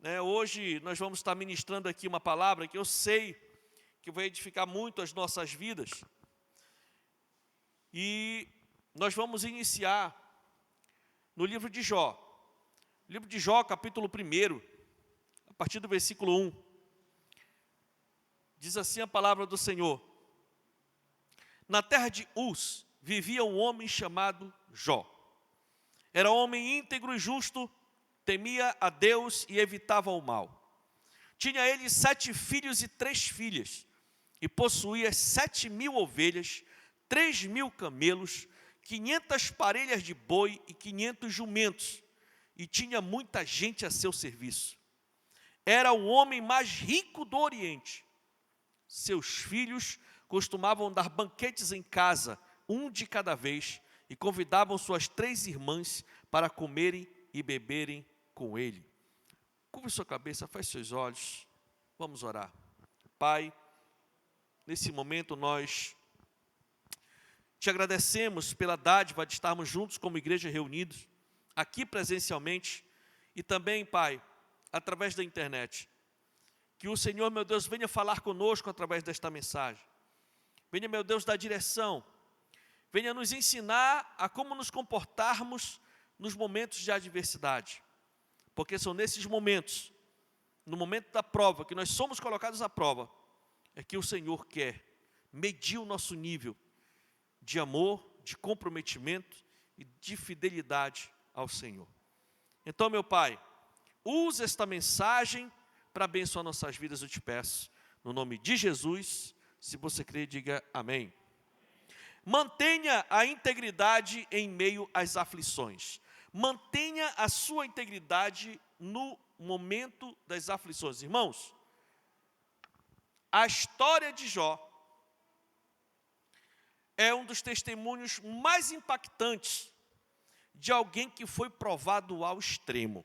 né? Hoje nós vamos estar ministrando aqui uma palavra que eu sei que vai edificar muito as nossas vidas. E nós vamos iniciar no livro de Jó. Livro de Jó, capítulo 1, a partir do versículo 1. Diz assim a palavra do Senhor: Na terra de Uz vivia um homem chamado Jó. Era homem íntegro e justo, temia a Deus e evitava o mal. Tinha ele 7 filhos e 3 filhas, e possuía 7.000 ovelhas, 3.000 camelos, 500 parelhas de boi e 500 jumentos, e tinha muita gente a seu serviço. Era o homem mais rico do Oriente. Seus filhos costumavam dar banquetes em casa, um de cada vez, e convidavam suas 3 irmãs para comerem e beberem com ele. Curva sua cabeça, feche seus olhos, vamos orar. Pai, nesse momento nós te agradecemos pela dádiva de estarmos juntos como igreja reunidos, aqui presencialmente, e também, Pai, através da internet. Que o Senhor, meu Deus, venha falar conosco através desta mensagem. Venha, meu Deus, dar direção. Venha nos ensinar a como nos comportarmos nos momentos de adversidade. Porque são nesses momentos, no momento da prova, que nós somos colocados à prova, é que o Senhor quer medir o nosso nível de amor, de comprometimento e de fidelidade ao Senhor. Então, meu Pai, use esta mensagem para abençoar nossas vidas, eu te peço. No nome de Jesus, se você crê, diga amém. Mantenha a integridade em meio às aflições. Mantenha a sua integridade no momento das aflições. Irmãos, a história de Jó é um dos testemunhos mais impactantes de alguém que foi provado ao extremo.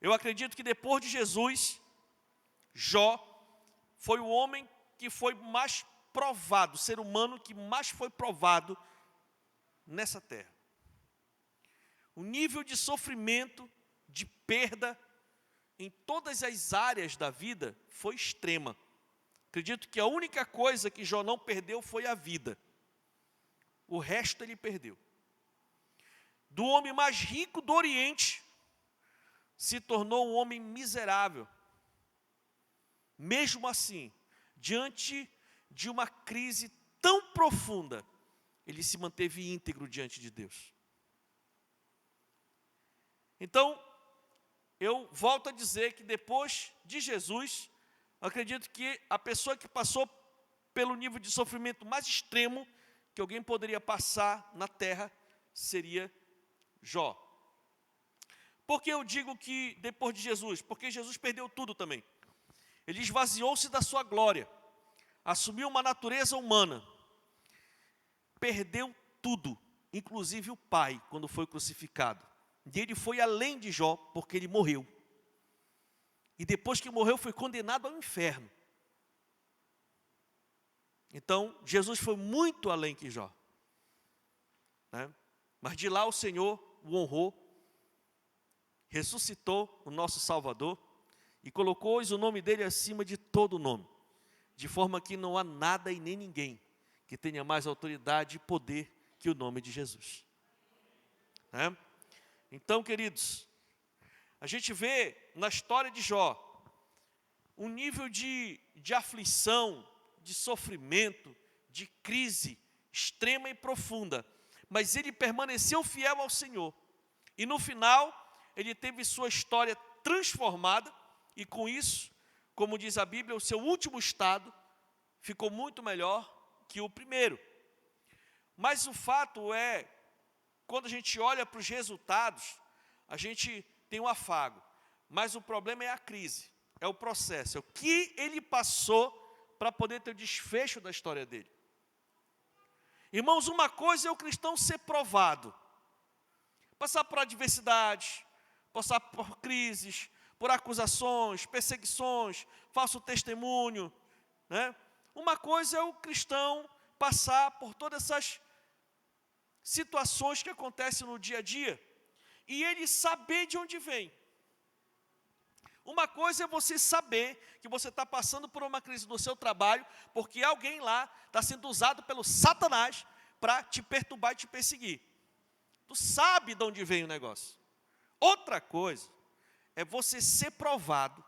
Eu acredito que depois de Jesus, Jó foi o homem que foi mais provado, o ser humano que mais foi provado nessa terra. O nível de sofrimento, de perda, em todas as áreas da vida, foi extrema. Acredito que a única coisa que Jó não perdeu foi a vida. O resto ele perdeu. Do homem mais rico do Oriente, se tornou um homem miserável. Mesmo assim, diante de uma crise tão profunda, ele se manteve íntegro diante de Deus. Então, eu volto a dizer que depois de Jesus, acredito que a pessoa que passou pelo nível de sofrimento mais extremo que alguém poderia passar na terra seria Jó. Por que eu digo que depois de Jesus? Porque Jesus perdeu tudo também. Ele esvaziou-se da sua glória, assumiu uma natureza humana, perdeu tudo, inclusive o Pai, quando foi crucificado. E ele foi além de Jó, porque ele morreu. E depois que morreu, foi condenado ao inferno. Então, Jesus foi muito além que Jó, né? Mas de lá o Senhor o honrou, ressuscitou o nosso Salvador e colocou hoje o nome dele acima de todo nome, de forma que não há nada e nem ninguém que tenha mais autoridade e poder que o nome de Jesus, né? Então, queridos, a gente vê na história de Jó um nível de aflição, de sofrimento, de crise extrema e profunda, mas ele permaneceu fiel ao Senhor, e no final ele teve sua história transformada, e com isso, como diz a Bíblia, o seu último estado ficou muito melhor que o primeiro. Mas o fato é, quando a gente olha para os resultados, a gente tem um afago, mas o problema é a crise, é o processo, é o que ele passou para poder ter o desfecho da história dele. Irmãos, uma coisa é o cristão ser provado, passar por adversidade, passar por crises, por acusações, perseguições, falso testemunho, né? Uma coisa é o cristão passar por todas essas situações que acontecem no dia a dia, e ele saber de onde vem. uma coisa é você saber que você está passando por uma crise no seu trabalho, porque alguém lá está sendo usado pelo Satanás para te perturbar e te perseguir. Tu sabe de onde vem o negócio. Outra coisa é você ser provado,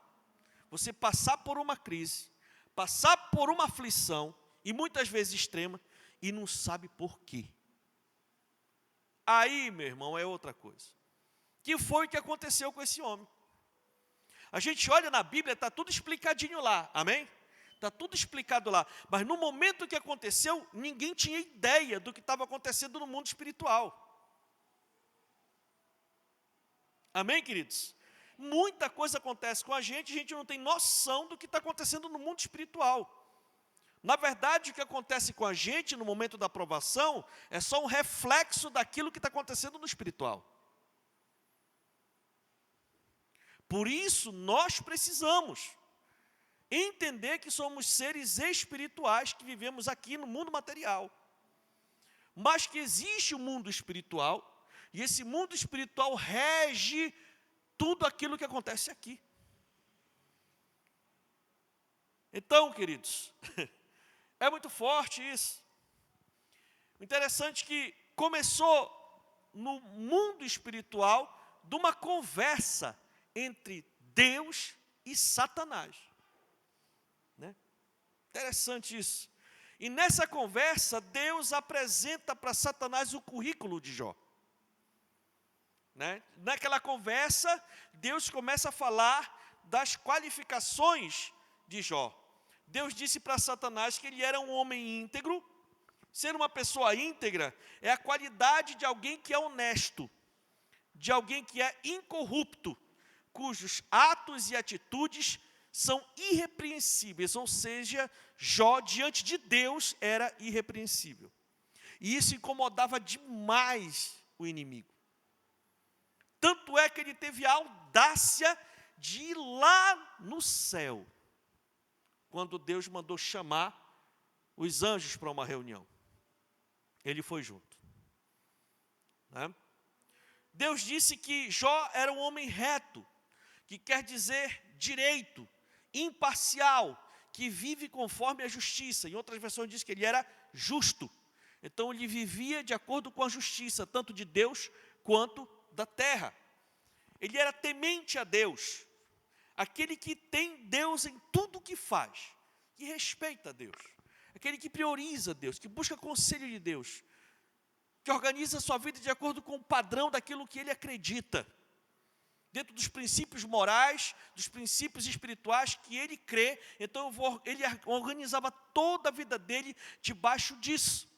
você passar por uma crise, passar por uma aflição, e muitas vezes extrema, e não sabe por quê. Aí, meu irmão, é outra coisa. Que foi o que aconteceu com esse homem? A gente olha na Bíblia, está tudo explicadinho lá, amém? Está tudo explicado lá. Mas no momento que aconteceu, ninguém tinha ideia do que estava acontecendo no mundo espiritual. Amém, queridos? Muita coisa acontece com a gente não tem noção do que está acontecendo no mundo espiritual. Na verdade, o que acontece com a gente no momento da provação é só um reflexo daquilo que está acontecendo no espiritual. Por isso, nós precisamos entender que somos seres espirituais que vivemos aqui no mundo material. Mas que existe o mundo espiritual, e esse mundo espiritual rege tudo aquilo que acontece aqui. Então, queridos, é muito forte isso. O interessante é que começou no mundo espiritual de uma conversa entre Deus e Satanás. Né? Interessante isso. E nessa conversa, Deus apresenta para Satanás o currículo de Jó. Né? Naquela conversa, Deus começa a falar das qualificações de Jó. Deus disse para Satanás que ele era um homem íntegro. Ser uma pessoa íntegra é a qualidade de alguém que é honesto, de alguém que é incorrupto, cujos atos e atitudes são irrepreensíveis, ou seja, Jó diante de Deus era irrepreensível. E isso incomodava demais o inimigo. Tanto é que ele teve a audácia de ir lá no céu, quando Deus mandou chamar os anjos para uma reunião. Ele foi junto. Né? Deus disse que Jó era um homem reto, que quer dizer direito, imparcial, que vive conforme a justiça. Em outras versões diz que ele era justo. Então ele vivia de acordo com a justiça, tanto de Deus quanto da terra. Ele era temente a Deus, aquele que tem Deus em tudo o que faz, que respeita a Deus, aquele que prioriza Deus, que busca conselho de Deus, que organiza a sua vida de acordo com o padrão daquilo que ele acredita, dentro dos princípios morais, dos princípios espirituais que ele crê. Então ele organizava toda a vida dele debaixo disso,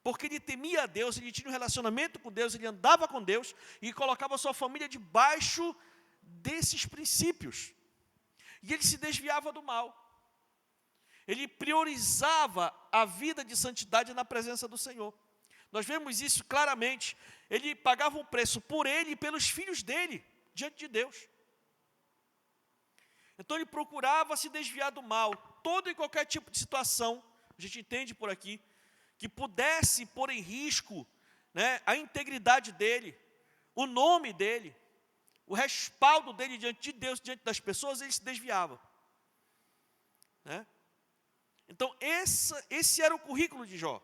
porque ele temia a Deus, ele tinha um relacionamento com Deus, ele andava com Deus e colocava a sua família debaixo desses princípios. E ele se desviava do mal. Ele priorizava a vida de santidade na presença do Senhor. Nós vemos isso claramente. Ele pagava um preço por ele e pelos filhos dele, diante de Deus. Então ele procurava se desviar do mal. Todo e qualquer tipo de situação, a gente entende por aqui, que pudesse pôr em risco, né, a integridade dele, o nome dele, o respaldo dele diante de Deus, diante das pessoas, ele se desviava. Né? Então esse era o currículo de Jó,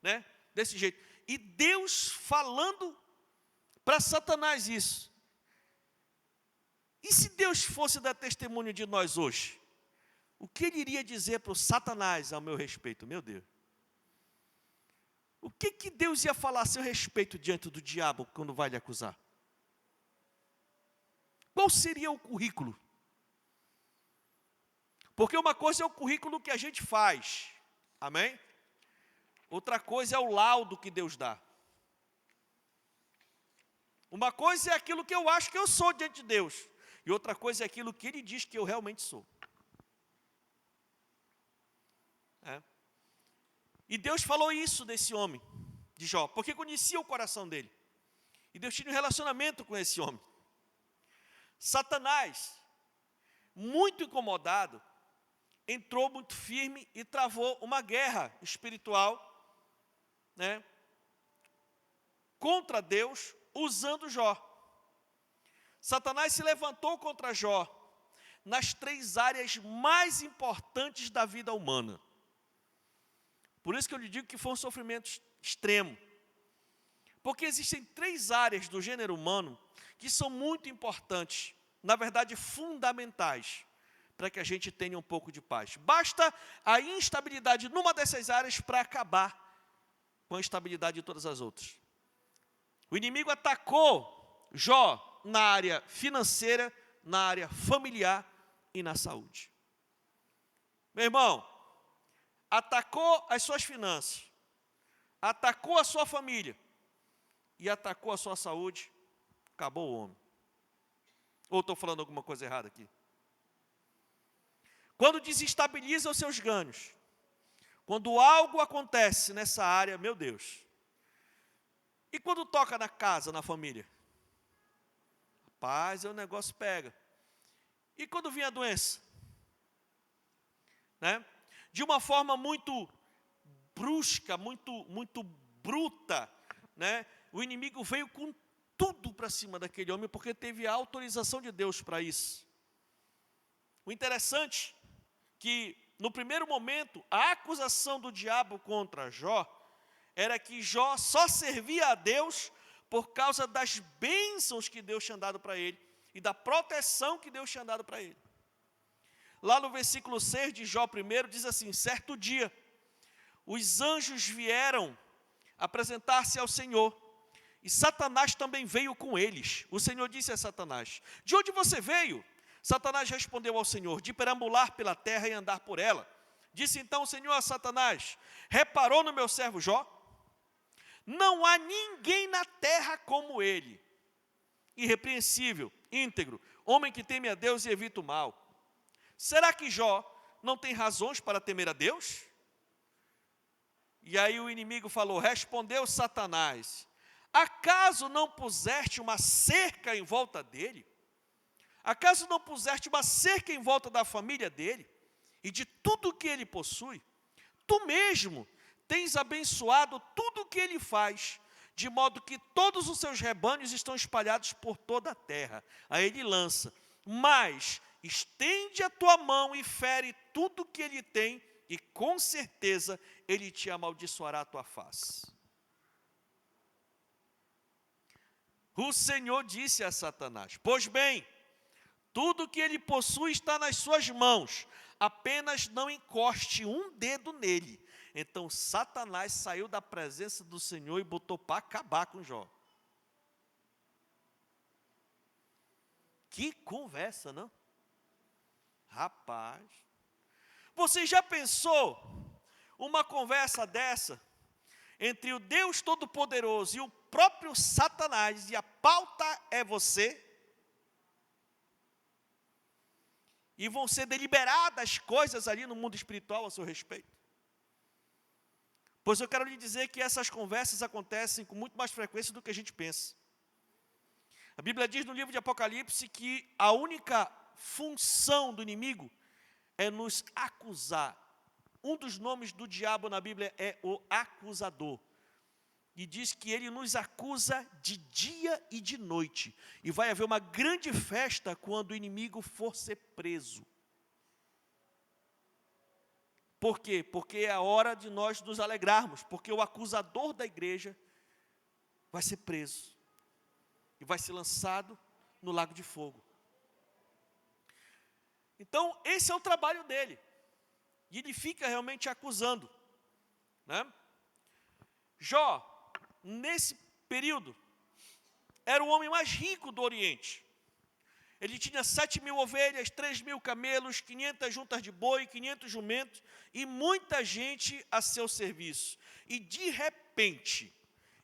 né? Desse jeito. E Deus falando para Satanás isso. E se Deus fosse dar testemunho de nós hoje? O que ele iria dizer para o Satanás ao meu respeito? Meu Deus. O que Deus ia falar a seu respeito diante do diabo quando vai lhe acusar? Qual seria o currículo? Porque uma coisa é o currículo que a gente faz, amém? Outra coisa é o laudo que Deus dá. Uma coisa é aquilo que eu acho que eu sou diante de Deus, e outra coisa é aquilo que Ele diz que eu realmente sou. E Deus falou isso desse homem, de Jó, porque conhecia o coração dele. E Deus tinha um relacionamento com esse homem. Satanás, muito incomodado, entrou muito firme e travou uma guerra espiritual, né, contra Deus, usando Jó. Satanás se levantou contra Jó nas 3 áreas mais importantes da vida humana. Por isso que eu lhe digo que foi um sofrimento extremo. Porque existem 3 áreas do gênero humano que são muito importantes, na verdade fundamentais, para que a gente tenha um pouco de paz. Basta a instabilidade numa dessas áreas para acabar com a estabilidade de todas as outras. O inimigo atacou Jó na área financeira, na área familiar e na saúde. Meu irmão, atacou as suas finanças, atacou a sua família e atacou a sua saúde, acabou o homem. Ou estou falando alguma coisa errada aqui? Quando desestabiliza os seus ganhos, quando algo acontece nessa área, meu Deus. E quando toca na casa, na família? Rapaz, o negócio pega. E quando vem a doença? Né? De uma forma muito brusca, muito bruta, né? O inimigo veio com tudo para cima daquele homem, porque teve a autorização de Deus para isso. O interessante que, no primeiro momento, a acusação do diabo contra Jó era que Jó só servia a Deus por causa das bênçãos que Deus tinha dado para ele e da proteção que Deus tinha dado para ele. Lá no versículo 6 de Jó 1, diz assim: certo dia, os anjos vieram apresentar-se ao Senhor, e Satanás também veio com eles. O Senhor disse a Satanás: de onde você veio? Satanás respondeu ao Senhor: de perambular pela terra e andar por ela. Disse então o Senhor a Satanás: reparou no meu servo Jó? Não há ninguém na terra como ele, irrepreensível, íntegro, homem que teme a Deus e evita o mal. Será que Jó não tem razões para temer a Deus? E aí o inimigo falou, respondeu Satanás: acaso não puseste uma cerca em volta dele? Acaso não puseste uma cerca em volta da família dele e de tudo que ele possui? Tu mesmo tens abençoado tudo o que ele faz, de modo que todos os seus rebanhos estão espalhados por toda a terra. Aí ele lança, mas estende a tua mão e fere tudo o que ele tem, e com certeza ele te amaldiçoará a tua face. O Senhor disse a Satanás: pois bem, tudo que ele possui está nas suas mãos, apenas não encoste um dedo nele. Então Satanás saiu da presença do Senhor e botou para acabar com Jó. Que conversa, não? Rapaz, você já pensou uma conversa dessa entre o Deus Todo-Poderoso e o próprio Satanás, e a pauta é você? E vão ser deliberadas coisas ali no mundo espiritual a seu respeito? Pois eu quero lhe dizer que essas conversas acontecem com muito mais frequência do que a gente pensa. A Bíblia diz no livro de Apocalipse que a única função do inimigo é nos acusar. Um dos nomes do diabo na Bíblia é o acusador. E diz que ele nos acusa de dia e de noite. E vai haver uma grande festa quando o inimigo for ser preso. Por quê? Porque é a hora de nós nos alegrarmos, porque o acusador da igreja vai ser preso e vai ser lançado no lago de fogo. Então, esse é o trabalho dele, e ele fica realmente acusando, né? Jó, nesse período, era o homem mais rico do Oriente. Ele tinha 7.000 ovelhas, 3.000 camelos, 500 juntas de boi, 500 jumentos e muita gente a seu serviço. E de repente,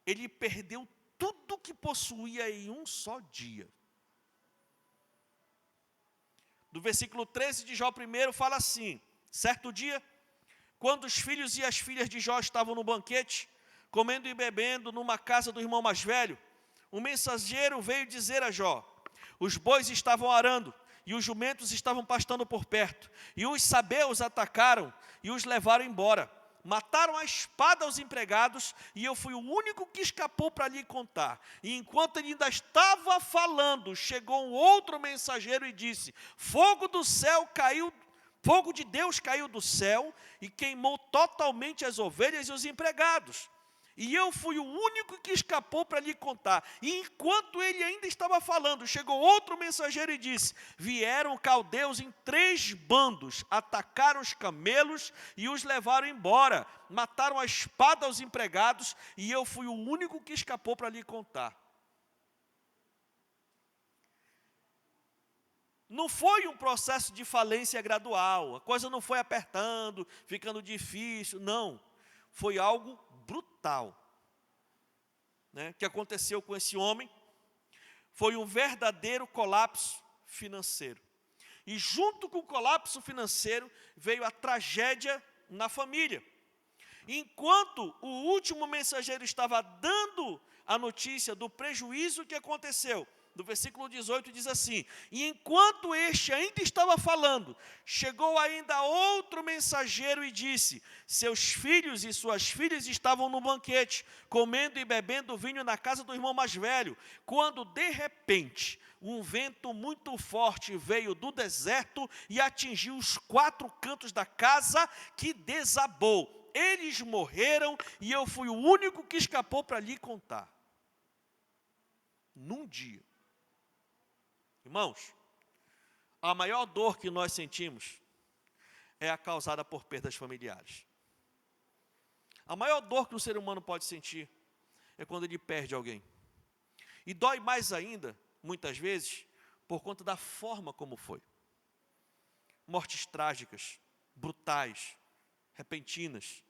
ele perdeu tudo que possuía em um só dia. Do versículo 13 de Jó 1 fala assim: certo dia, quando os filhos e as filhas de Jó estavam no banquete, comendo e bebendo numa casa do irmão mais velho, um mensageiro veio dizer a Jó: os bois estavam arando, e os jumentos estavam pastando por perto, e os sabeus atacaram, e os levaram embora. mataram a espada os empregados, e eu fui o único que escapou para lhe contar. E enquanto ele ainda estava falando, chegou um outro mensageiro e disse: fogo do céu caiu, fogo de Deus caiu do céu e queimou totalmente as ovelhas e os empregados. E eu fui o único que escapou para lhe contar. E enquanto ele ainda estava falando, chegou outro mensageiro e disse: vieram caldeus em 3 bandos, atacaram os camelos e os levaram embora. Mataram a espada aos empregados, e eu fui o único que escapou para lhe contar. Não foi um processo de falência gradual, a coisa não foi apertando, ficando difícil, não. Foi algo brutal, né, que aconteceu com esse homem. Foi um verdadeiro colapso financeiro. E junto com o colapso financeiro veio a tragédia na família. Enquanto o último mensageiro estava dando a notícia do prejuízo que aconteceu, no versículo 18 diz assim: e enquanto este ainda estava falando, chegou ainda outro mensageiro e disse: seus filhos e suas filhas estavam no banquete, comendo e bebendo vinho na casa do irmão mais velho, quando de repente um vento muito forte veio do deserto e atingiu os 4 cantos da casa, que desabou. Eles morreram e eu fui o único que escapou para lhe contar. Num dia. Irmãos, a maior dor que nós sentimos é a causada por perdas familiares. A maior dor que um ser humano pode sentir é quando ele perde alguém. E dói mais ainda, muitas vezes, por conta da forma como foi. Mortes trágicas, brutais, repentinas,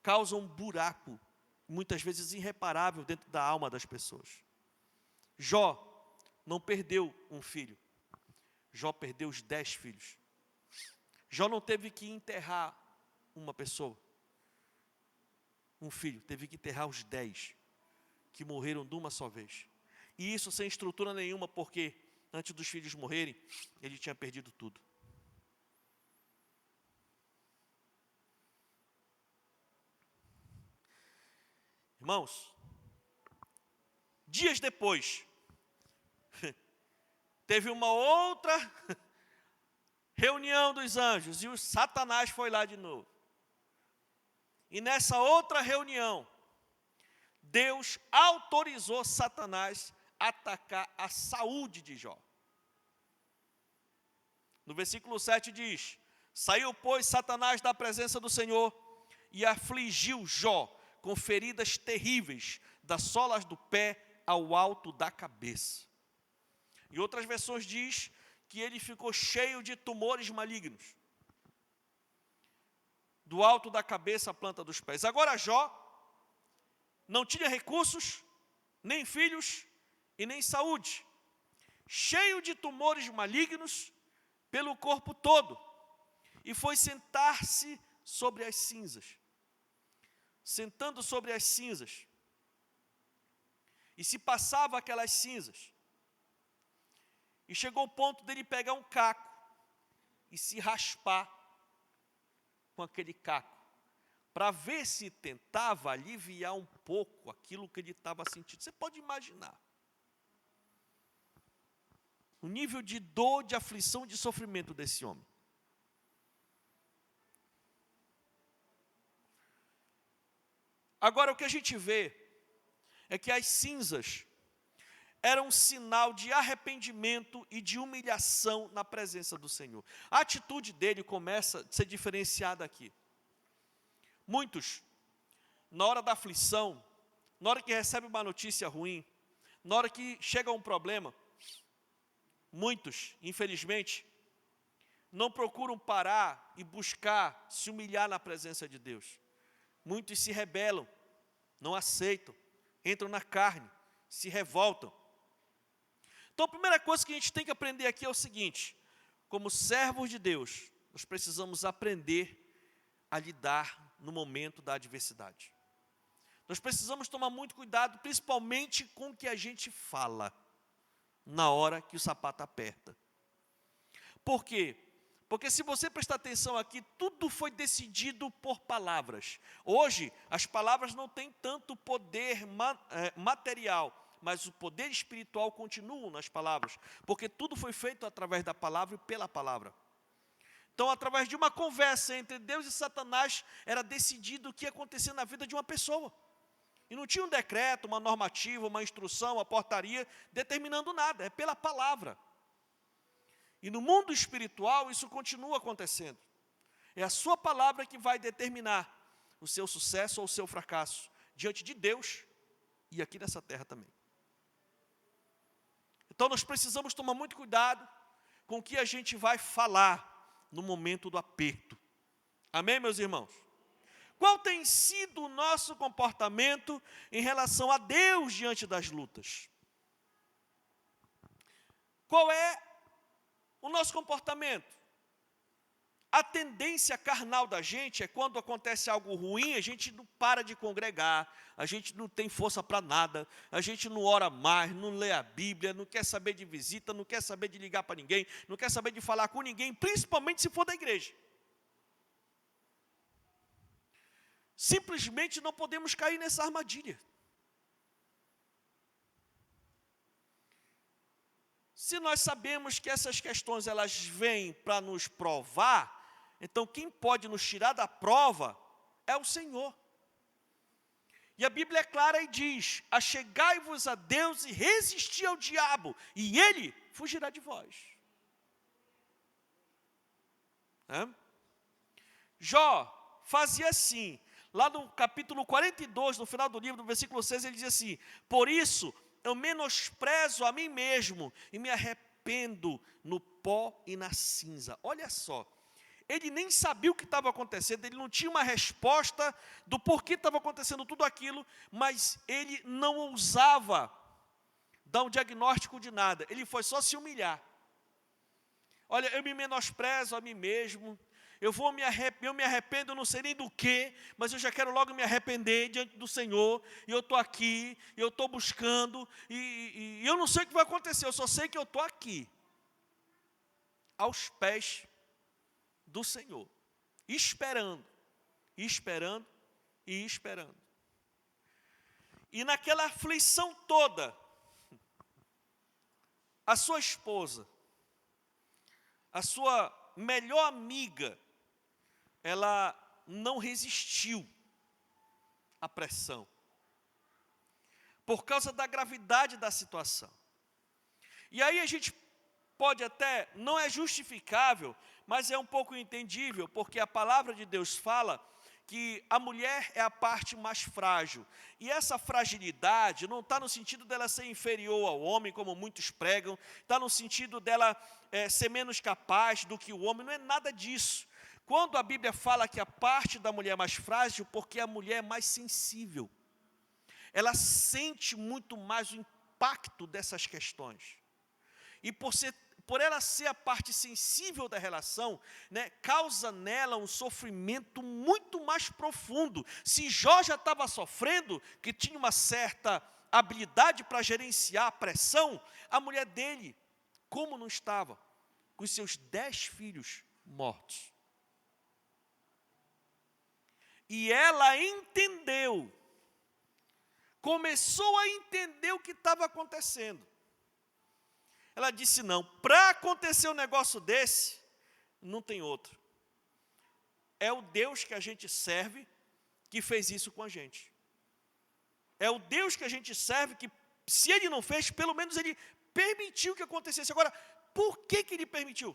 causam um buraco, muitas vezes irreparável, dentro da alma das pessoas. Jó não perdeu um filho, Jó perdeu os 10 filhos. Jó não teve que enterrar uma pessoa, um filho, teve que enterrar os 10, que morreram de uma só vez. E isso sem estrutura nenhuma, porque antes dos filhos morrerem, ele tinha perdido tudo. Irmãos, dias depois, teve uma outra reunião dos anjos, e o Satanás foi lá de novo. E nessa outra reunião, Deus autorizou Satanás a atacar a saúde de Jó. No versículo 7 diz: saiu, pois, Satanás da presença do Senhor e afligiu Jó com feridas terríveis, das solas do pé ao alto da cabeça. Em outras versões diz que ele ficou cheio de tumores malignos, do alto da cabeça à planta dos pés. Agora Jó não tinha recursos, nem filhos e nem saúde, cheio de tumores malignos pelo corpo todo, e foi sentar-se sobre as cinzas. Sentando sobre as cinzas, e se passava aquelas cinzas, e chegou o ponto dele pegar um caco e se raspar com aquele caco, para ver se tentava aliviar um pouco aquilo que ele estava sentindo. Você pode imaginar o nível de dor, de aflição, de sofrimento desse homem. Agora, o que a gente vê é que as cinzas eram um sinal de arrependimento e de humilhação na presença do Senhor. A atitude dele começa a ser diferenciada aqui. Muitos, na hora da aflição, na hora que recebe uma notícia ruim, na hora que chega um problema, muitos, infelizmente, não procuram parar e buscar se humilhar na presença de Deus. Muitos se rebelam, não aceitam, entram na carne, se revoltam. Então a primeira coisa que a gente tem que aprender aqui é o seguinte: como servos de Deus, nós precisamos aprender a lidar no momento da adversidade. Nós precisamos tomar muito cuidado, principalmente com o que a gente fala, na hora que o sapato aperta. Por quê? Porque se você prestar atenção aqui, tudo foi decidido por palavras. Hoje, as palavras não têm tanto poder material, mas o poder espiritual continua nas palavras, porque tudo foi feito através da palavra e pela palavra. Então, através de uma conversa entre Deus e Satanás, era decidido o que ia acontecer na vida de uma pessoa. E não tinha um decreto, uma normativa, uma instrução, uma portaria, determinando nada, é pela palavra. E no mundo espiritual, isso continua acontecendo. É a sua palavra que vai determinar o seu sucesso ou o seu fracasso, diante de Deus e aqui nessa terra também. Então, nós precisamos tomar muito cuidado com o que a gente vai falar no momento do aperto. Amém, meus irmãos? Qual tem sido o nosso comportamento em relação a Deus diante das lutas? Qual é o nosso comportamento? A tendência carnal da gente é quando acontece algo ruim, a gente não para de congregar, a gente não tem força para nada, a gente não ora mais, não lê a Bíblia, não quer saber de visita, não quer saber de ligar para ninguém, não quer saber de falar com ninguém, principalmente se for da igreja. Simplesmente não podemos cair nessa armadilha. Se nós sabemos que essas questões elas vêm para nos provar, então quem pode nos tirar da prova é o Senhor. E a Bíblia é clara e diz: achegai-vos a Deus e resisti ao diabo, e ele fugirá de vós. Jó fazia assim. Lá no capítulo 42, no final do livro, no versículo 6, ele diz assim: por isso eu menosprezo a mim mesmo e me arrependo no pó e na cinza. Olha só, ele nem sabia o que estava acontecendo, ele não tinha uma resposta do porquê estava acontecendo tudo aquilo, mas ele não ousava dar um diagnóstico de nada, ele foi só se humilhar. Olha, eu me menosprezo a mim mesmo, eu me arrependo, eu não sei nem do que, mas eu já quero logo me arrepender diante do Senhor, e eu estou aqui, eu estou buscando, e eu não sei o que vai acontecer, eu só sei que eu estou aqui, aos pés do Senhor, esperando, esperando e esperando. E naquela aflição toda, a sua esposa, a sua melhor amiga, ela não resistiu à pressão, por causa da gravidade da situação. E aí a gente pode até, não é justificável, mas é um pouco entendível, porque a palavra de Deus fala que a mulher é a parte mais frágil, e essa fragilidade não está no sentido dela ser inferior ao homem, como muitos pregam, está no sentido dela ser menos capaz do que o homem, não é nada disso. Quando a Bíblia fala que a parte da mulher é mais frágil, porque a mulher é mais sensível, ela sente muito mais o impacto dessas questões, e por ela ser a parte sensível da relação, causa nela um sofrimento muito mais profundo. Se Jó já estava sofrendo, que tinha uma certa habilidade para gerenciar a pressão, a mulher dele, como não estava? Com os seus 10 filhos mortos. E ela entendeu, começou a entender o que estava acontecendo. Ela disse: não, para acontecer um negócio desse, não tem outro. É o Deus que a gente serve que fez isso com a gente. É o Deus que a gente serve que, se Ele não fez, pelo menos Ele permitiu que acontecesse. Agora, por que Ele permitiu?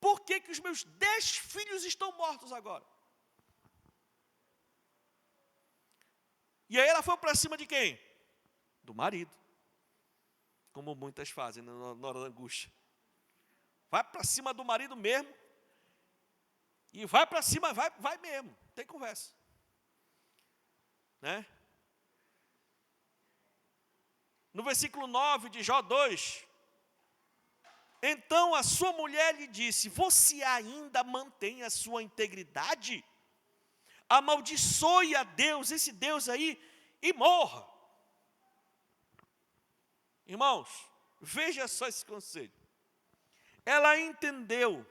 Por que os meus 10 filhos estão mortos agora? E aí ela foi para cima de quem? Do marido. Como muitas fazem na hora da angústia. Vai para cima do marido mesmo. E vai para cima, vai mesmo. Tem conversa. No versículo 9 de Jó 2. Então a sua mulher lhe disse: você ainda mantém a sua integridade? Amaldiçoe a Deus, esse Deus aí, e morra. Irmãos, veja só esse conselho. Ela entendeu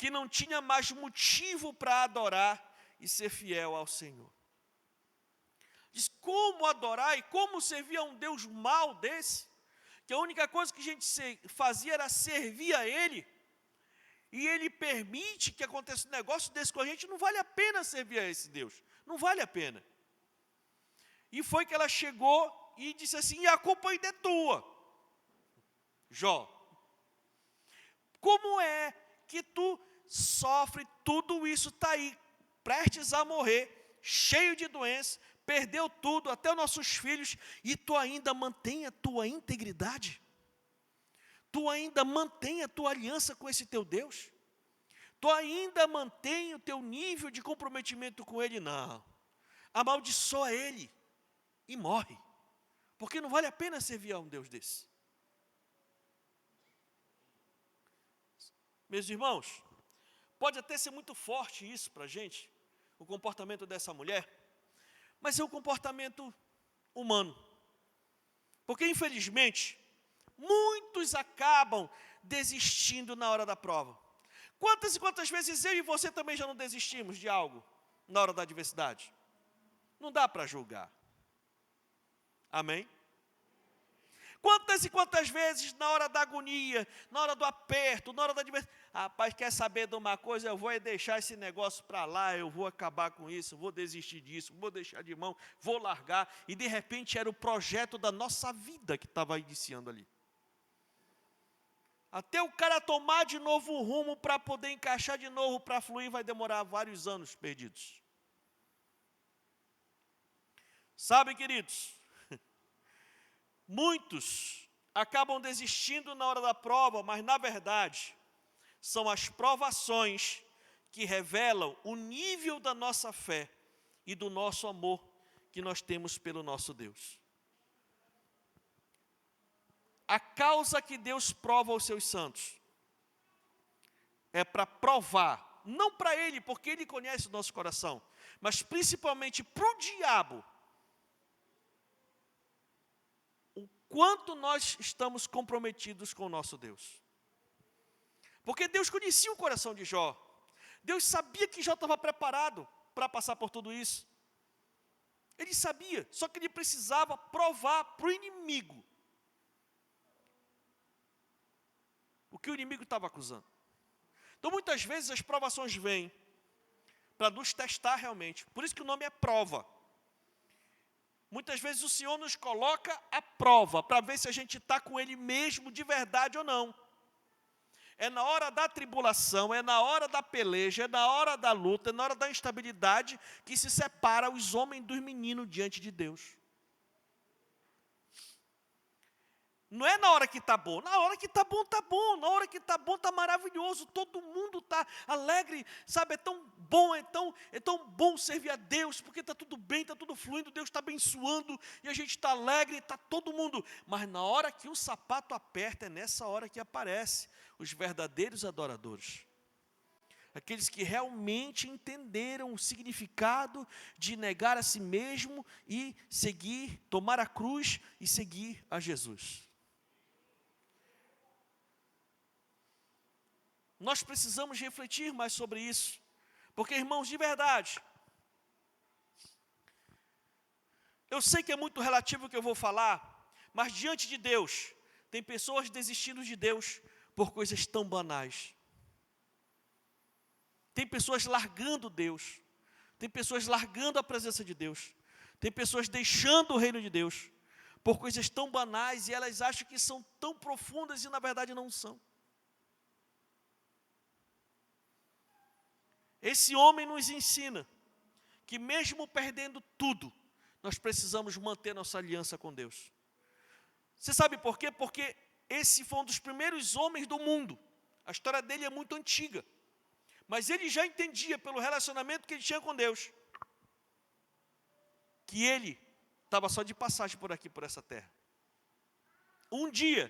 que não tinha mais motivo para adorar e ser fiel ao Senhor. Diz, como adorar e como servir a um Deus mau desse, que a única coisa que a gente fazia era servir a Ele, e Ele permite que aconteça um negócio desse com a gente, não vale a pena servir a esse Deus, não vale a pena. E foi que ela chegou e disse assim, e a culpa ainda é tua, Jó. Como é que tu sofre tudo isso, está aí, prestes a morrer, cheio de doença, perdeu tudo, até os nossos filhos, e tu ainda mantém a tua integridade? Tu ainda mantém a tua aliança com esse teu Deus? Tu ainda mantém o teu nível de comprometimento com Ele? Não. Amaldiçoa Ele e morre, porque não vale a pena servir a um Deus desse. Meus irmãos, pode até ser muito forte isso para a gente, o comportamento dessa mulher, mas é um comportamento humano. Porque, infelizmente, muitos acabam desistindo na hora da prova. Quantas e quantas vezes eu e você também já não desistimos de algo na hora da adversidade? Não dá para julgar. Amém? Quantas e quantas vezes na hora da agonia, na hora do aperto, na hora da adversidade, rapaz, quer saber de uma coisa, eu vou deixar esse negócio para lá, eu vou acabar com isso, vou desistir disso, vou deixar de mão, vou largar, e de repente era o projeto da nossa vida que estava iniciando ali. Até o cara tomar de novo o rumo para poder encaixar de novo, para fluir, vai demorar vários anos perdidos. Sabe, queridos, muitos acabam desistindo na hora da prova, mas na verdade, são as provações que revelam o nível da nossa fé e do nosso amor que nós temos pelo nosso Deus. A causa que Deus prova aos seus santos é para provar, não para Ele, porque Ele conhece o nosso coração, mas principalmente para o diabo, o quanto nós estamos comprometidos com o nosso Deus. Porque Deus conhecia o coração de Jó. Deus sabia que Jó estava preparado para passar por tudo isso. Ele sabia, só que ele precisava provar para o inimigo o que o inimigo estava acusando. Então, muitas vezes as provações vêm para nos testar realmente. Por isso que o nome é prova. Muitas vezes o Senhor nos coloca à prova, para ver se a gente está com Ele mesmo de verdade ou não. É na hora da tribulação, é na hora da peleja, é na hora da luta, é na hora da instabilidade que se separa os homens dos meninos diante de Deus. Não é na hora que está bom, na hora que está bom, na hora que está bom, está maravilhoso, todo mundo está alegre, sabe, é tão bom servir a Deus, porque está tudo bem, está tudo fluindo, Deus está abençoando, e a gente está alegre, está todo mundo, mas na hora que o sapato aperta, é nessa hora que aparece os verdadeiros adoradores, aqueles que realmente entenderam o significado de negar a si mesmo e seguir, tomar a cruz e seguir a Jesus. Nós precisamos refletir mais sobre isso, porque, irmãos, de verdade, eu sei que é muito relativo o que eu vou falar, mas diante de Deus, tem pessoas desistindo de Deus por coisas tão banais. Tem pessoas largando Deus, tem pessoas largando a presença de Deus, tem pessoas deixando o reino de Deus por coisas tão banais e elas acham que são tão profundas e na verdade não são. Esse homem nos ensina que mesmo perdendo tudo, nós precisamos manter nossa aliança com Deus. Você sabe por quê? Porque esse foi um dos primeiros homens do mundo. A história dele é muito antiga. Mas ele já entendia, pelo relacionamento que ele tinha com Deus, que ele estava só de passagem por aqui, por essa terra. Um dia,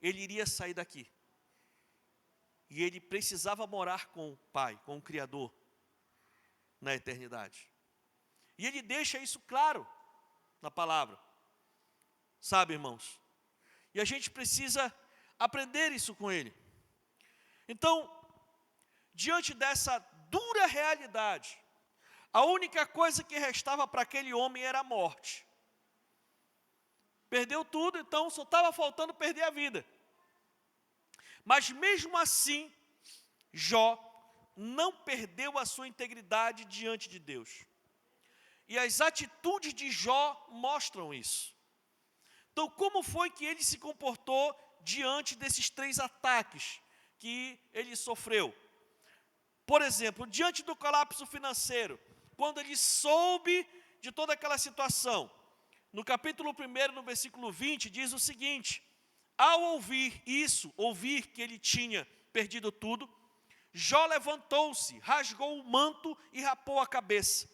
ele iria sair daqui. E ele precisava morar com o Pai, com o Criador, na eternidade. E ele deixa isso claro na palavra. Sabe, irmãos? E a gente precisa aprender isso com ele. Então, diante dessa dura realidade, a única coisa que restava para aquele homem era a morte. Perdeu tudo, então só estava faltando perder a vida. Mas mesmo assim, Jó não perdeu a sua integridade diante de Deus. E as atitudes de Jó mostram isso. Então, como foi que ele se comportou diante desses 3 ataques que ele sofreu? Por exemplo, diante do colapso financeiro, quando ele soube de toda aquela situação, no capítulo 1, no versículo 20, diz o seguinte: ao ouvir que ele tinha perdido tudo, Jó levantou-se, rasgou o manto e rapou a cabeça.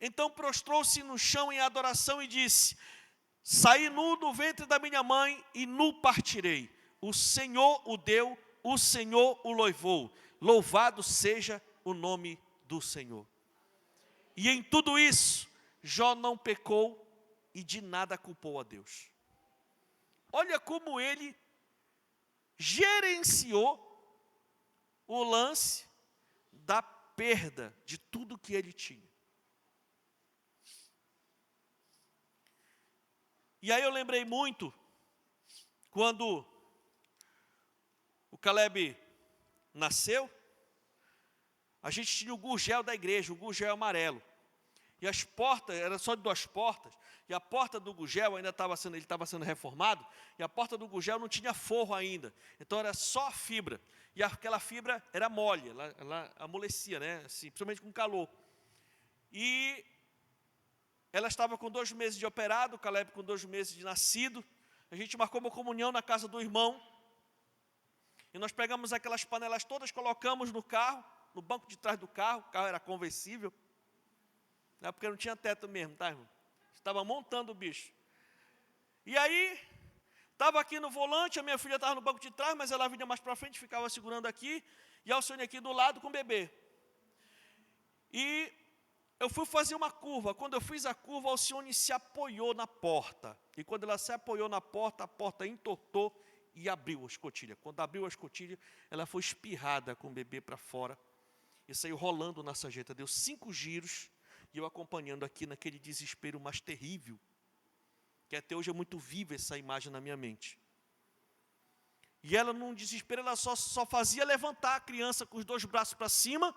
Então prostrou-se no chão em adoração e disse: saí nu do ventre da minha mãe e nu partirei. O Senhor o deu, o Senhor o louvou. Louvado seja o nome do Senhor. E em tudo isso, Jó não pecou e de nada culpou a Deus. Olha como ele gerenciou o lance da perda de tudo que ele tinha. E aí eu lembrei muito, quando o Caleb nasceu, a gente tinha o gurgel da igreja, o gurgel amarelo. E as portas, era só de 2 portas, e a porta do gurgel ainda ele estava sendo reformado, e a porta do gurgel não tinha forro ainda. Então era só a fibra. E aquela fibra era mole, ela amolecia, né? Assim, principalmente com calor. E ela estava com 2 meses de operado, o Caleb com 2 meses de nascido. A gente marcou uma comunhão na casa do irmão. E nós pegamos aquelas panelas todas, colocamos no carro, no banco de trás do carro. O carro era conversível. Não, porque não tinha teto mesmo, tá, irmão? Estava montando o bicho. E aí, estava aqui no volante, a minha filha estava no banco de trás, mas ela vinha mais para frente, ficava segurando aqui. E a Alcione aqui do lado com o bebê. E eu fui fazer uma curva. Quando eu fiz a curva, a Alcione se apoiou na porta. E quando ela se apoiou na porta, a porta entortou e abriu a escotilha. Quando abriu a escotilha, ela foi espirrada com o bebê para fora. E saiu rolando na sarjeta. Deu 5 giros. E eu acompanhando aqui naquele desespero mais terrível. Que até hoje é muito viva essa imagem na minha mente. E ela, num desespero, ela só fazia levantar a criança com os 2 braços para cima,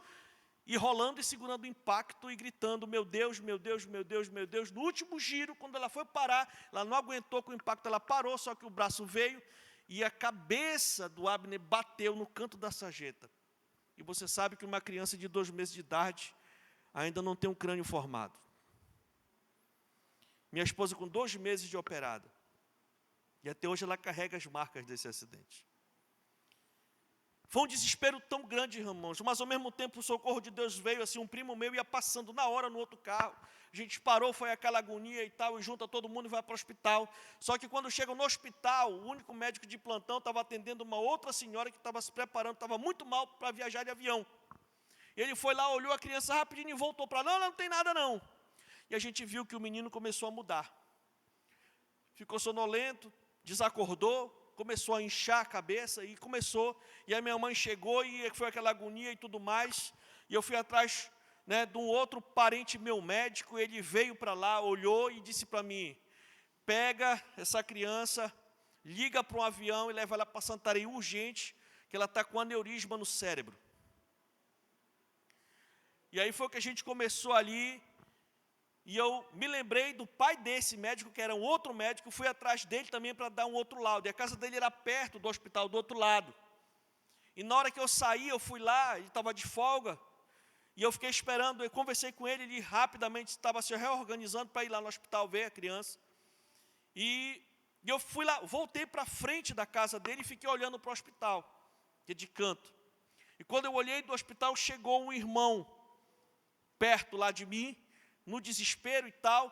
e rolando e segurando o impacto e gritando: meu Deus, meu Deus, meu Deus, meu Deus. No último giro, quando ela foi parar, ela não aguentou com o impacto, ela parou, só que o braço veio e a cabeça do Abner bateu no canto da sarjeta. E você sabe que uma criança de 2 meses de idade ainda não tem um crânio formado. Minha esposa com 2 meses de operada. E até hoje ela carrega as marcas desse acidente. Foi um desespero tão grande, irmãos, mas ao mesmo tempo o socorro de Deus veio, assim, um primo meu ia passando na hora no outro carro, a gente parou, foi aquela agonia e tal, e junta todo mundo e vai para o hospital. Só que quando chegam no hospital, o único médico de plantão estava atendendo uma outra senhora que estava se preparando, estava muito mal para viajar de avião. E ele foi lá, olhou a criança rapidinho e voltou para lá: não tem nada não. E a gente viu que o menino começou a mudar. Ficou sonolento, desacordou, começou a inchar a cabeça e começou. E aí minha mãe chegou e foi aquela agonia e tudo mais. E eu fui atrás, né, de um outro parente meu médico. Ele veio para lá, olhou e disse para mim: pega essa criança, liga para um avião e leva ela para Santarém urgente, que ela está com aneurisma no cérebro. E aí foi que a gente começou ali. E eu me lembrei do pai desse médico, que era um outro médico, fui atrás dele também para dar um outro laudo. E a casa dele era perto do hospital, do outro lado. E na hora que eu saí, eu fui lá, ele estava de folga, e eu fiquei esperando, eu conversei com ele, ele rapidamente estava se reorganizando para ir lá no hospital ver a criança. E eu fui lá, voltei para frente da casa dele e fiquei olhando para o hospital, que é de canto. E quando eu olhei do hospital, chegou um irmão perto lá de mim, no desespero e tal.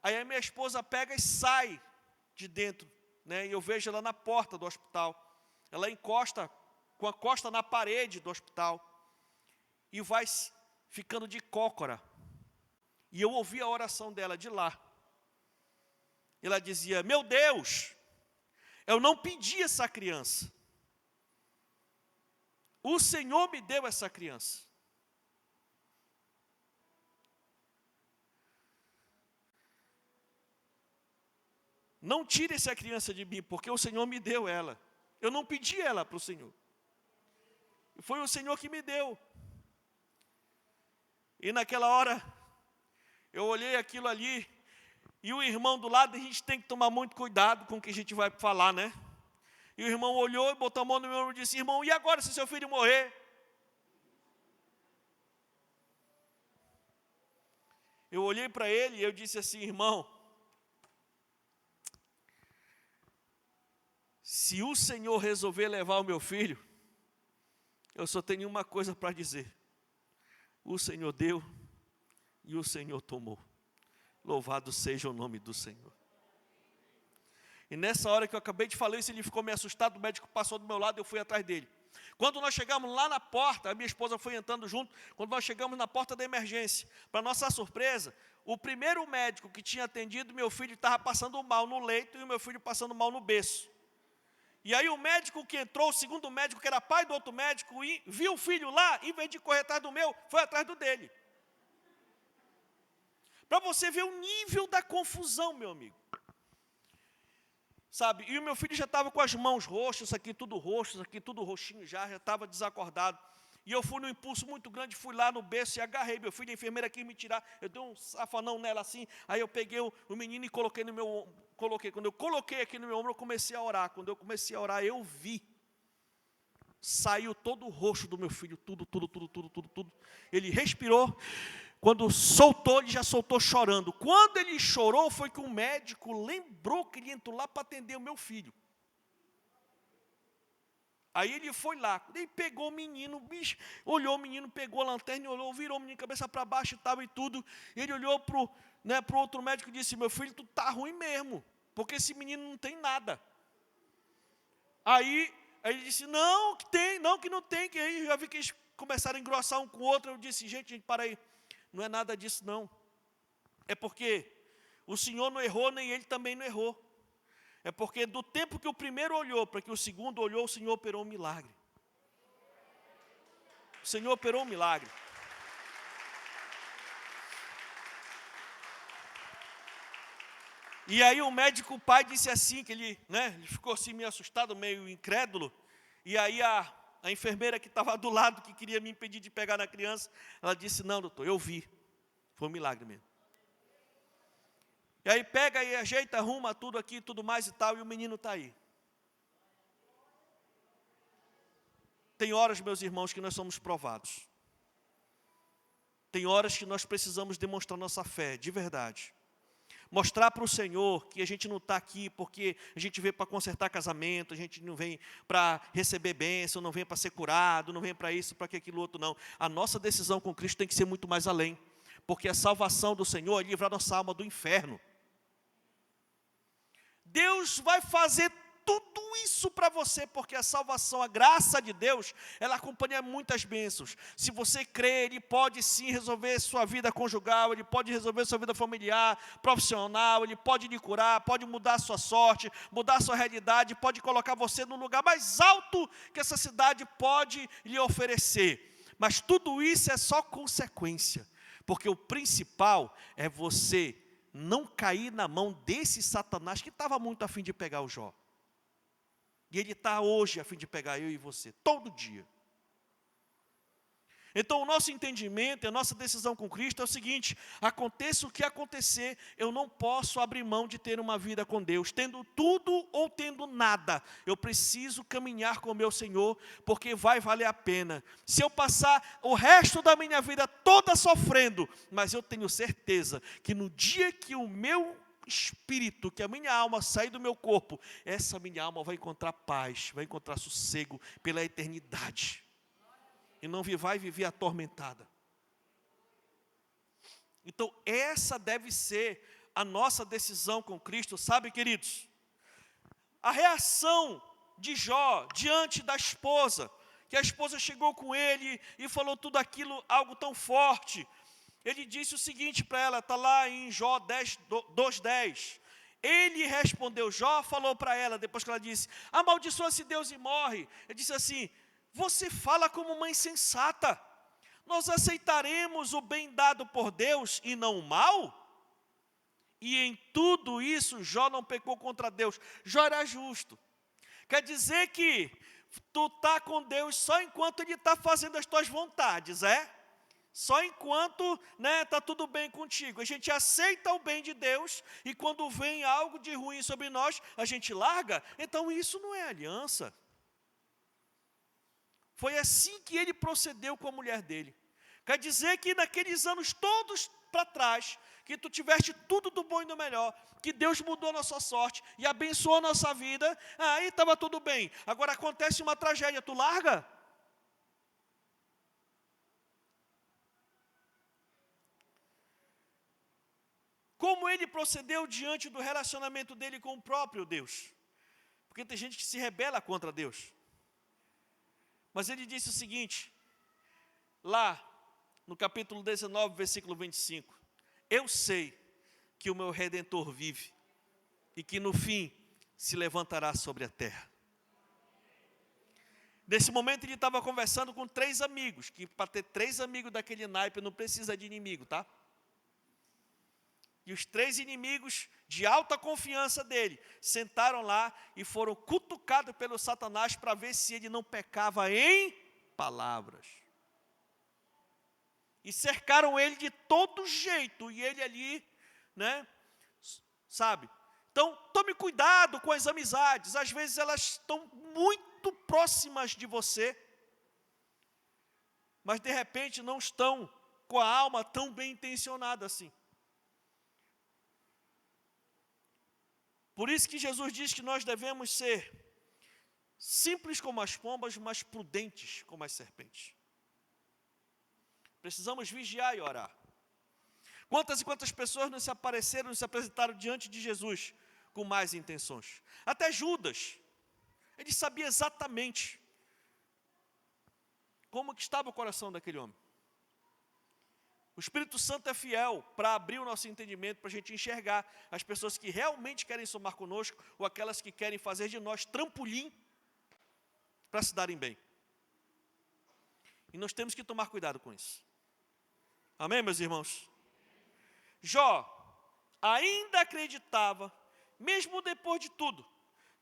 Aí a minha esposa pega e sai de dentro, né? E eu vejo ela na porta do hospital. Ela encosta com a costa na parede do hospital e vai ficando de cócora. E eu ouvi a oração dela de lá. Ela dizia: meu Deus, eu não pedi essa criança. O Senhor me deu essa criança. Não tire essa criança de mim, porque o Senhor me deu ela. Eu não pedi ela para o Senhor. Foi o Senhor que me deu. E naquela hora, eu olhei aquilo ali, e o irmão do lado, a gente tem que tomar muito cuidado com o que a gente vai falar, né? E o irmão olhou, botou a mão no meu ombro e disse: irmão, e agora se seu filho morrer? Eu olhei para ele e eu disse assim: irmão, se o Senhor resolver levar o meu filho, eu só tenho uma coisa para dizer: o Senhor deu e o Senhor tomou. Louvado seja o nome do Senhor. E nessa hora que eu acabei de falar isso, ele ficou meio assustado, o médico passou do meu lado, eu fui atrás dele. Quando nós chegamos lá na porta, a minha esposa foi entrando junto, quando nós chegamos na porta da emergência, para nossa surpresa, o primeiro médico que tinha atendido, meu filho estava passando mal no leito e o meu filho passando mal no berço. E aí o médico que entrou, o segundo médico, que era pai do outro médico, viu o filho lá, em vez de correr atrás do meu, foi atrás do dele. Para você ver o nível da confusão, meu amigo. Sabe, e o meu filho já estava com as mãos roxas, aqui tudo roxo, aqui tudo roxinho já estava desacordado. E eu fui num impulso muito grande, fui lá no berço e agarrei meu filho, a enfermeira quis me tirar, eu dei um safanão nela assim, aí eu peguei o menino e coloquei no meu ombro, quando eu coloquei aqui no meu ombro, eu comecei a orar. Quando eu comecei a orar, eu vi, saiu todo o roxo do meu filho, tudo. Ele respirou. Quando soltou, ele já soltou chorando. Quando ele chorou, foi que o médico lembrou que ele entrou lá para atender o meu filho. Aí ele foi lá, ele pegou o menino, bicho, olhou o menino, pegou a lanterna, olhou, virou o menino cabeça para baixo e tal e tudo. Ele olhou para o outro médico e disse: meu filho, tu tá ruim mesmo, porque esse menino não tem nada. Aí ele disse: não, que tem, não, que não tem, que aí já vi que eles começaram a engrossar um com o outro. Eu disse: gente, para aí. Não é nada disso não, é porque o Senhor não errou, nem ele também não errou. É porque do tempo que o primeiro olhou para que o segundo olhou, o Senhor operou um milagre. O Senhor operou um milagre. E aí o médico, o pai, disse assim, que ele ficou assim meio assustado, meio incrédulo. E aí a enfermeira que estava do lado, que queria me impedir de pegar na criança, ela disse: não, doutor, eu vi. Foi um milagre mesmo. E aí pega e ajeita, arruma tudo aqui, tudo mais e tal, e o menino está aí. Tem horas, meus irmãos, que nós somos provados. Tem horas que nós precisamos demonstrar nossa fé, de verdade. Mostrar para o Senhor que a gente não está aqui porque a gente veio para consertar casamento, a gente não vem para receber bênção, não vem para ser curado, não vem para isso, para aquilo outro, não. A nossa decisão com Cristo tem que ser muito mais além, porque a salvação do Senhor é livrar nossa alma do inferno. Deus vai fazer tudo isso para você, porque a salvação, a graça de Deus, ela acompanha muitas bênçãos. Se você crê, Ele pode sim resolver sua vida conjugal, Ele pode resolver sua vida familiar, profissional, Ele pode lhe curar, pode mudar a sua sorte, mudar a sua realidade, pode colocar você no lugar mais alto que essa cidade pode lhe oferecer. Mas tudo isso é só consequência, porque o principal é você não cair na mão desse Satanás que estava muito a fim de pegar o Jó. E ele está hoje a fim de pegar eu e você, todo dia. Então o nosso entendimento, a nossa decisão com Cristo é o seguinte: aconteça o que acontecer, eu não posso abrir mão de ter uma vida com Deus, tendo tudo ou tendo nada. Eu preciso caminhar com o meu Senhor, porque vai valer a pena. Se eu passar o resto da minha vida toda sofrendo, mas eu tenho certeza que no dia que o meu espírito, que a minha alma sair do meu corpo, essa minha alma vai encontrar paz, vai encontrar sossego pela eternidade. E não vai viver atormentada. Então essa deve ser a nossa decisão com Cristo, sabe, queridos? A reação de Jó diante da esposa, que a esposa chegou com ele e falou tudo aquilo, algo tão forte. Ele disse o seguinte para ela, está lá em Jó 2:10. Ele respondeu, Jó falou para ela, depois que ela disse: amaldiçoa-se Deus e morre. Ele disse assim: você fala como mãe sensata. Nós aceitaremos o bem dado por Deus e não o mal? E em tudo isso, Jó não pecou contra Deus. Jó era justo. Quer dizer que tu está com Deus só enquanto Ele está fazendo as tuas vontades, é? Só enquanto está tudo bem contigo. A gente aceita o bem de Deus e quando vem algo de ruim sobre nós, a gente larga. Então isso não é aliança. Foi assim que ele procedeu com a mulher dele. Quer dizer que naqueles anos todos para trás, que tu tiveste tudo do bom e do melhor, que Deus mudou a nossa sorte e abençoou a nossa vida, aí estava tudo bem. Agora acontece uma tragédia, tu larga? Como ele procedeu diante do relacionamento dele com o próprio Deus? Porque tem gente que se rebela contra Deus. Mas ele disse o seguinte, lá no capítulo 19, versículo 25. Eu sei que o meu Redentor vive e que no fim se levantará sobre a terra. Nesse momento ele estava conversando com 3 amigos, que para ter 3 amigos daquele naipe não precisa de inimigo, tá? E os 3 inimigos de alta confiança dele sentaram lá e foram cutucados pelo Satanás para ver se ele não pecava em palavras. E cercaram ele de todo jeito, e ele ali, sabe? Então, tome cuidado com as amizades, às vezes elas estão muito próximas de você, mas de repente não estão com a alma tão bem intencionada assim. Por isso que Jesus diz que nós devemos ser simples como as pombas, mas prudentes como as serpentes. Precisamos vigiar e orar. Quantas e quantas pessoas não se apareceram, não se apresentaram diante de Jesus com más intenções? Até Judas, ele sabia exatamente como que estava o coração daquele homem. O Espírito Santo é fiel para abrir o nosso entendimento, para a gente enxergar as pessoas que realmente querem somar conosco, ou aquelas que querem fazer de nós trampolim para se darem bem. E nós temos que tomar cuidado com isso. Amém, meus irmãos? Jó ainda acreditava, mesmo depois de tudo,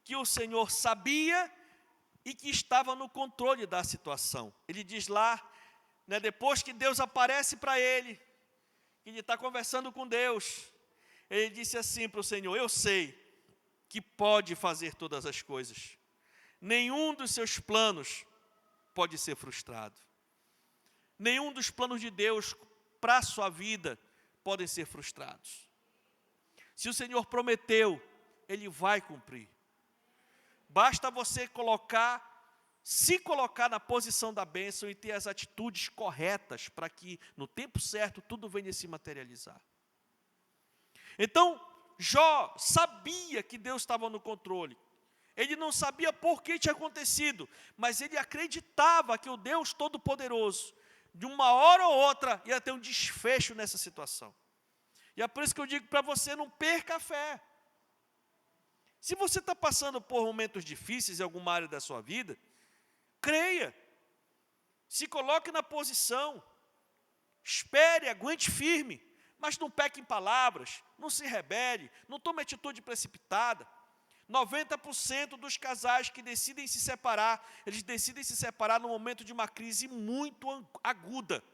que o Senhor sabia e que estava no controle da situação. Ele diz lá, depois que Deus aparece para ele, que ele está conversando com Deus, ele disse assim para o Senhor, eu sei que pode fazer todas as coisas. Nenhum dos seus planos pode ser frustrado. Nenhum dos planos de Deus para a sua vida podem ser frustrados. Se o Senhor prometeu, Ele vai cumprir. Basta você se colocar na posição da bênção e ter as atitudes corretas para que no tempo certo tudo venha se materializar. Então, Jó sabia que Deus estava no controle. Ele não sabia por que tinha acontecido, mas ele acreditava que o Deus Todo-Poderoso, de uma hora ou outra, ia ter um desfecho nessa situação. E é por isso que eu digo para você, não perca a fé. Se você está passando por momentos difíceis em alguma área da sua vida, creia, se coloque na posição, espere, aguente firme, mas não peque em palavras, não se rebele, não tome atitude precipitada. 90% dos casais que decidem se separar, eles decidem se separar no momento de uma crise muito aguda.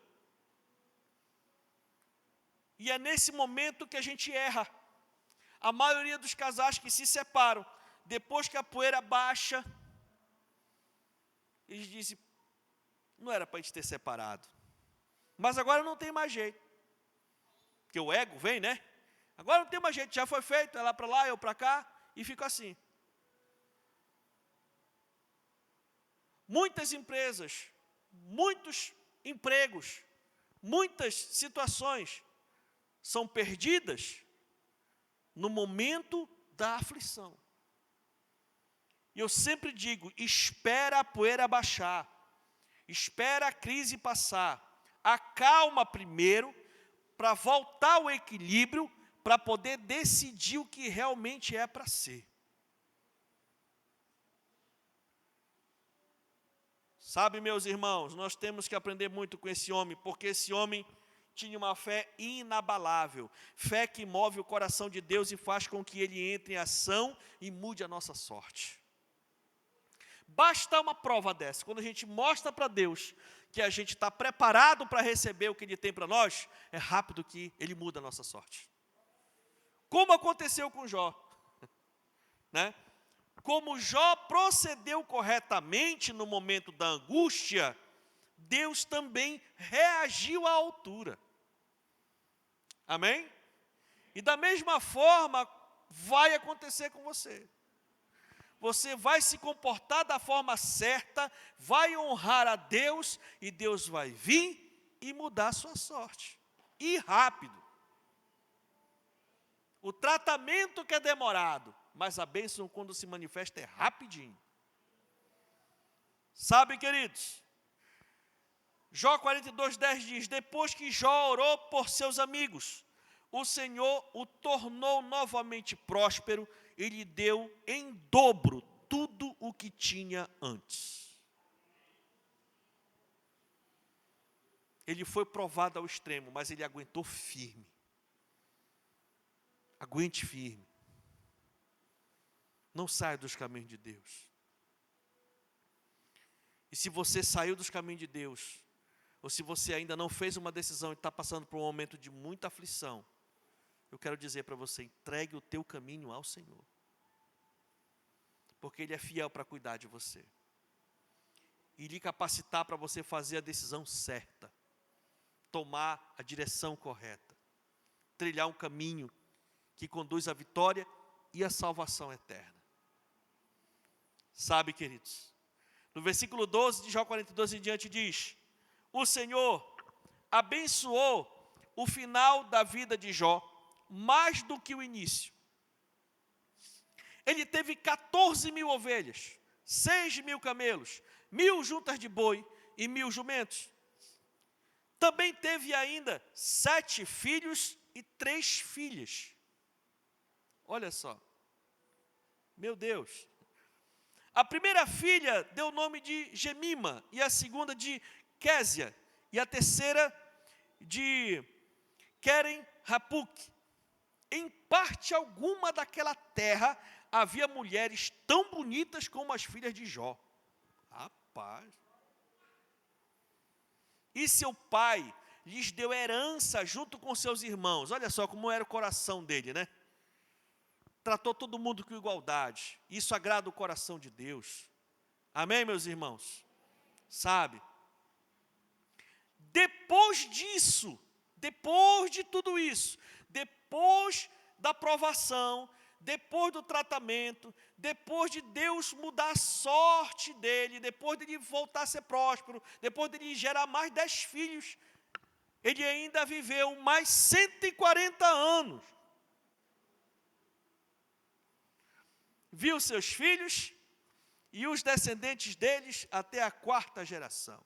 E é nesse momento que a gente erra. A maioria dos casais que se separam, depois que a poeira baixa, eles dizem, não era para a gente ter separado. Mas agora não tem mais jeito. Porque o ego vem, Agora não tem mais jeito, já foi feito, ela para lá, eu para cá, e fica assim. Muitas empresas, muitos empregos, muitas situações são perdidas no momento da aflição. E eu sempre digo, espera a poeira baixar, espera a crise passar, acalma primeiro, para voltar ao equilíbrio, para poder decidir o que realmente é para ser. Sabe, meus irmãos, nós temos que aprender muito com esse homem, porque esse homem tinha uma fé inabalável, fé que move o coração de Deus e faz com que ele entre em ação e mude a nossa sorte. Basta uma prova dessa, quando a gente mostra para Deus que a gente está preparado para receber o que Ele tem para nós, é rápido que Ele muda a nossa sorte. Como aconteceu com Jó, né? Como Jó procedeu corretamente no momento da angústia, Deus também reagiu à altura. Amém? E da mesma forma vai acontecer com você. Você vai se comportar da forma certa, vai honrar a Deus, e Deus vai vir e mudar a sua sorte. E rápido. O tratamento que é demorado, mas a bênção quando se manifesta é rapidinho. Sabe, queridos? Jó 42:10 diz: depois que Jó orou por seus amigos, o Senhor o tornou novamente próspero e lhe deu em dobro tudo o que tinha antes. Ele foi provado ao extremo, mas ele aguentou firme. Aguente firme. Não saia dos caminhos de Deus. E se você saiu dos caminhos de Deus, ou se você ainda não fez uma decisão e está passando por um momento de muita aflição, eu quero dizer para você, entregue o teu caminho ao Senhor. Porque Ele é fiel para cuidar de você. E lhe capacitar para você fazer a decisão certa. Tomar a direção correta. Trilhar um caminho que conduz à vitória e à salvação eterna. Sabe, queridos? No versículo 12 de Jó 42 em diante diz: o Senhor abençoou o final da vida de Jó mais do que o início. Ele teve 14.000 ovelhas, 6.000 camelos, 1.000 juntas de boi e 1.000 jumentos. Também teve ainda 7 filhos e 3 filhas. Olha só. Meu Deus. A primeira filha deu o nome de Gemima, e a segunda de Késia, e a terceira de Queren-Hapuque. Em parte alguma daquela terra havia mulheres tão bonitas como as filhas de Jó. Rapaz. E seu pai lhes deu herança junto com seus irmãos. Olha só como era o coração dele, né? Tratou todo mundo com igualdade. Isso agrada o coração de Deus. Amém, meus irmãos? Sabe? Depois disso, depois de tudo isso, depois da provação, depois do tratamento, depois de Deus mudar a sorte dele, depois de ele voltar a ser próspero, depois de ele gerar mais 10 filhos, ele ainda viveu mais 140 anos. Viu seus filhos e os descendentes deles até a 4ª geração.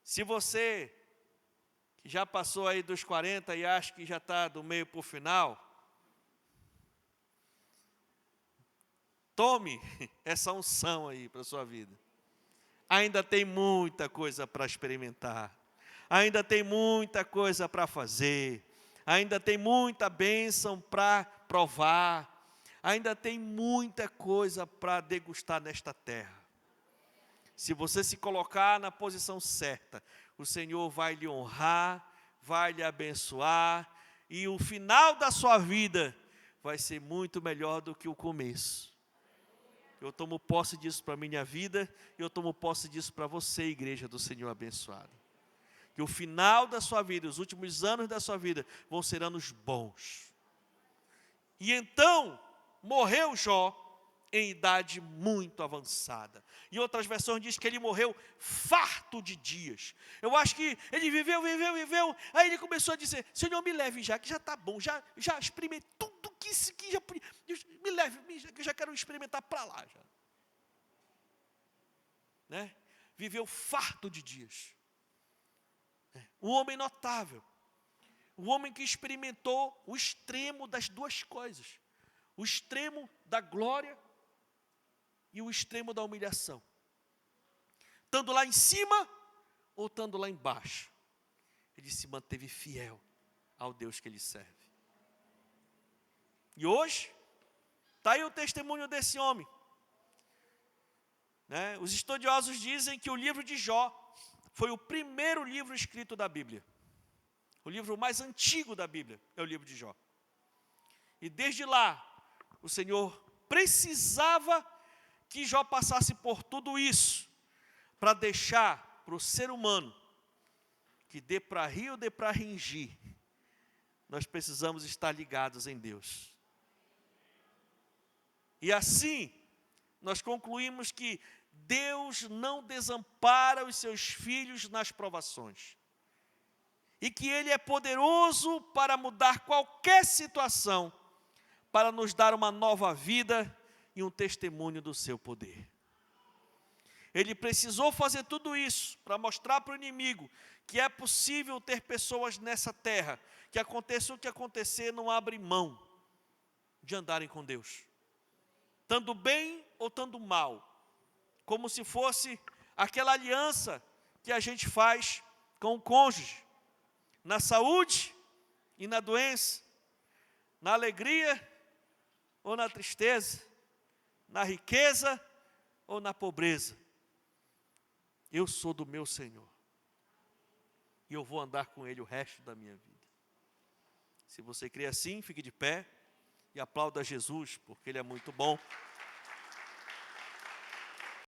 Se você que já passou aí dos 40 e acha que já está do meio para o final, tome essa unção aí para a sua vida. Ainda tem muita coisa para experimentar. Ainda tem muita coisa para fazer. Ainda tem muita bênção para provar. Ainda tem muita coisa para degustar nesta terra. Se você se colocar na posição certa, o Senhor vai lhe honrar, vai lhe abençoar, e o final da sua vida vai ser muito melhor do que o começo. Eu tomo posse disso para a minha vida, e eu tomo posse disso para você, igreja do Senhor abençoada. Que o final da sua vida, os últimos anos da sua vida, vão ser anos bons. E então, morreu Jó em idade muito avançada. Em outras versões diz que ele morreu farto de dias. Eu acho que ele viveu, aí ele começou a dizer: Senhor, me leve já, que já está bom, já experimentei tudo que já me leve, que eu já quero experimentar para lá. Já. Né? Viveu farto de dias. Um homem notável. Um homem que experimentou o extremo das duas coisas. O extremo da glória e o extremo da humilhação. Estando lá em cima ou estando lá embaixo, ele se manteve fiel ao Deus que ele serve. E hoje, está aí o testemunho desse homem. Né? Os estudiosos dizem que o livro de Jó foi o primeiro livro escrito da Bíblia. O livro mais antigo da Bíblia é o livro de Jó. E desde lá, o Senhor precisava que Jó passasse por tudo isso, para deixar para o ser humano, que dê para rir ou dê para ringir, nós precisamos estar ligados em Deus. E assim, nós concluímos que Deus não desampara os seus filhos nas provações. E que Ele é poderoso para mudar qualquer situação, para nos dar uma nova vida e um testemunho do seu poder. Ele precisou fazer tudo isso para mostrar para o inimigo que é possível ter pessoas nessa terra, que aconteça o que acontecer, não abre mão de andarem com Deus. Tanto bem ou tanto mal, como se fosse aquela aliança que a gente faz com o cônjuge, na saúde e na doença, na alegria ou na tristeza, na riqueza ou na pobreza. Eu sou do meu Senhor, e eu vou andar com Ele o resto da minha vida. Se você crê assim, fique de pé e aplauda Jesus, porque Ele é muito bom.